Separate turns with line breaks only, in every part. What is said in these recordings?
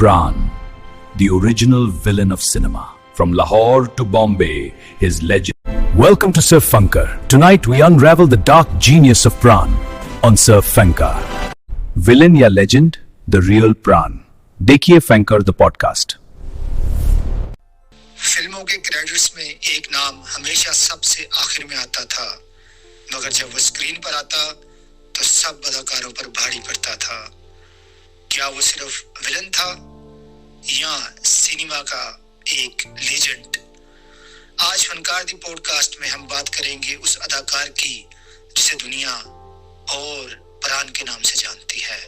Pran, the original villain of cinema. From Lahore to Bombay, his legend. Welcome to Surf Funkar. Tonight we unravel the dark genius of Pran on Surf Funkar. Villain या legend, the real Pran. देखिए Funkar the podcast.
फिल्मों के credits में एक नाम हमेशा सबसे आखिर में आता था, मगर जब वो स्क्रीन पर आता तो सब अदाकारों पर भारी पड़ता था। क्या वो सिर्फ विलन था या सिनेमा का एक लेजेंड? आज फनकार दी पॉडकास्ट में हम बात करेंगे उस अदाकार की जिसे दुनिया और प्राण के नाम से जानती है।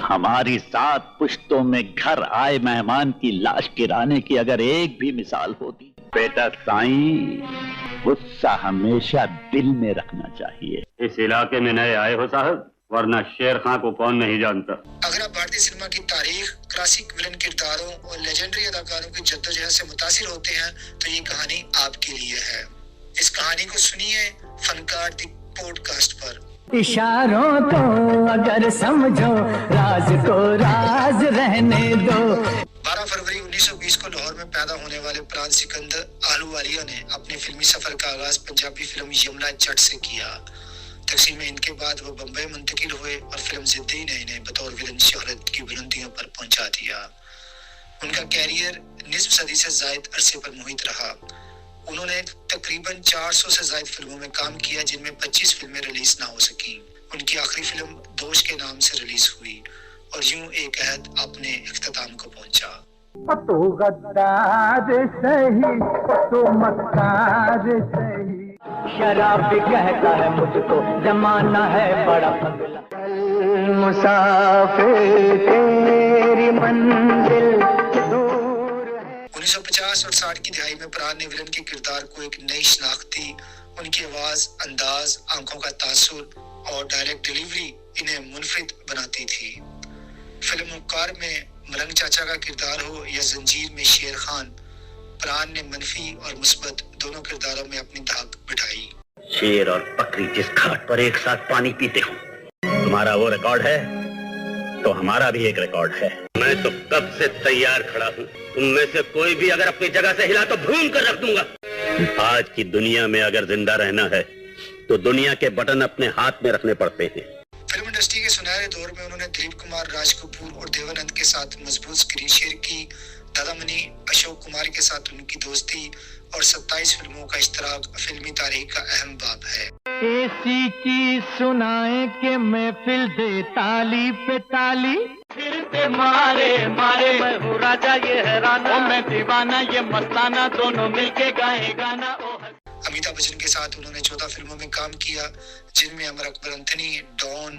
हमारी 7 पुश्तों में घर आए मेहमान की लाश गिराने की अगर एक भी मिसाल होती, बेटा साईं, गुस्सा हमेशा दिल में रखना चाहिए।
इस इलाके में नए आए हो साहब, वरना शेर खां को कौन नहीं जानता।
अगर आप भारतीय सिनेमा की तारीख, क्लासिक विलन किरदारों और लेजेंडरी अदाकारों की जद्दोजहद से मुतासिर होते हैं तो ये कहानी आपके लिए है। इस कहानी को सुनिए फनकार दी पॉडकास्ट पर।
इशारों को अगर समझो, राज को राज रहने दो।
12 फरवरी 1920 को लाहौर में पैदा होने वाले प्राण सिकंदर आलूवालिया ने अपने फिल्मी सफर का आगाज पंजाबी फिल्म यमुना जट से किया। तकसीम हिंद के बाद वो बम्बई मुंतकिल हुए और फिल्म जिद्दी ने इन्हें बतौर विलन शोहरत की बुलंदियों पर पहुंचा दिया। उनका कैरियर निस्फ सदी से जायद अरसे पर मुहित रहा। उन्होंने तकरीबन 400 से ज्यादा फिल्मों में काम किया, जिनमें 25 फिल्में रिलीज ना हो सकी। उनकी आखिरी फिल्म दोष के नाम से रिलीज हुई और यूं एक अहद अपने इख्तिताम को पहुंचा।
तो गद्दार सही, तो मक्कार सही, शराब भी कहता है मुझको, जमाना है बड़ा पगला। मुसाफिर तेरी मंजिल
1950 और 60 की दिहाई में प्राण ने विलन के किरदार को एक नई शनाख्त दी। उनकी आवाज, अंदाज, आंखों का तासुर और डायरेक्ट डिलीवरी इन्हें मुनफरिद बनाती थी। फिल्म मुक्कार में मलंग चाचा का किरदार हो या जंजीर में शेर खान, प्राण ने मनफी और मुस्बत दोनों किरदारों में अपनी धाक बिठाई।
शेर और बकरी जिस घाट पर एक साथ पानी पीते हो, तुम्हारा वो रिकॉर्ड है तो हमारा भी एक रिकॉर्ड है। मैं तो कब से तैयार खड़ा हूँ, तुम में से कोई भी अगर अपनी जगह से हिला तो भून कर रख दूंगा। आज की दुनिया में अगर जिंदा रहना है तो दुनिया के बटन अपने हाथ में रखने पड़ते हैं।
फिल्म इंडस्ट्री के सुनहरे दौर में उन्होंने दिलीप कुमार, राज कपूर और देवानंद के साथ मजबूत स्क्रीन शेयर की। दादामनी अशोक कुमार के साथ उनकी दोस्ती और 27 फिल्मों का इश्तराक फिल्मी तारीख का अहम बाब है।
ऐसी चीज सुनाए कि महफिल दे ताली पे ताली, फिर से मारे मारे, मैं हूँ राजा ये हैराना, मैं दीवाना ये मस्ताना, दोनों मिलके गाए गाना।
अमिताभ बच्चन के साथ उन्होंने 14 फिल्मों में काम किया, जिनमें अमर अकबर एंथनी, डॉन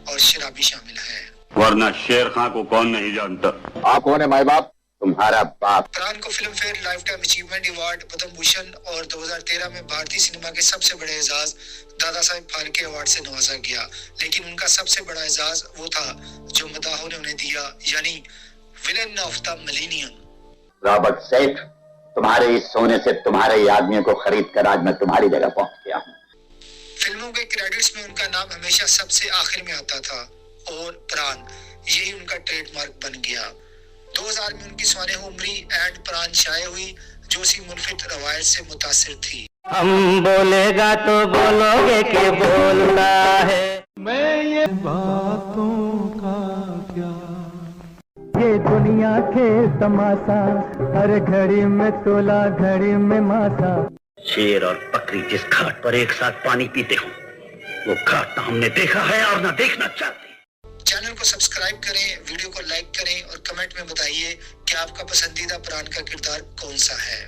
और शराबी शामिल हैं।
वरना शेर खां को कौन नहीं जानता।
आप कौन है माई बाप? तुम्हारा बाप।
प्राण को Filmfare lifetime achievement award, Padma Bhushan और 2013 में भारतीय सिनेमा के सबसे बड़े एजाज दादा साहेब फाल्के अवार्ड से नवाजा गया। लेकिन उनका सबसे बड़ा एजाज वो था जो मदाहों ने उन्हें दिया, यानी villain of the millennium.
Robert सेठ, तुम्हारे इस सोने से तुम्हारे ही आदमियों को खरीद कर आज मैं तुम्हारी जगह पहुंच गया हूँ।
फिल्मों के क्रेडिट्स में उनका नाम हमेशा सबसे आखिर में आता था और प्राण यही उनका ट्रेडमार्क बन गया। 2000 में उनकी स्वाने उमरी एंड प्राण शाये हुई, जो सी मुनफरिद रवायत से मुतासिर थी।
हम बोलेगा तो बोलोगे कि बोलना है, मैं ये बातों का क्या, ये दुनिया खेल तमाशा, हर घड़ी में तोला घड़ी में मासा।
शेर और बकरी जिस घाट पर एक साथ पानी पीते हो, वो घाट ना हमने देखा है और ना देखना चाहते।
चैनल को सब्सक्राइब करें, वीडियो को लाइक करें और कमेंट में बताइए कि आपका पसंदीदा प्राण का किरदार कौन सा है।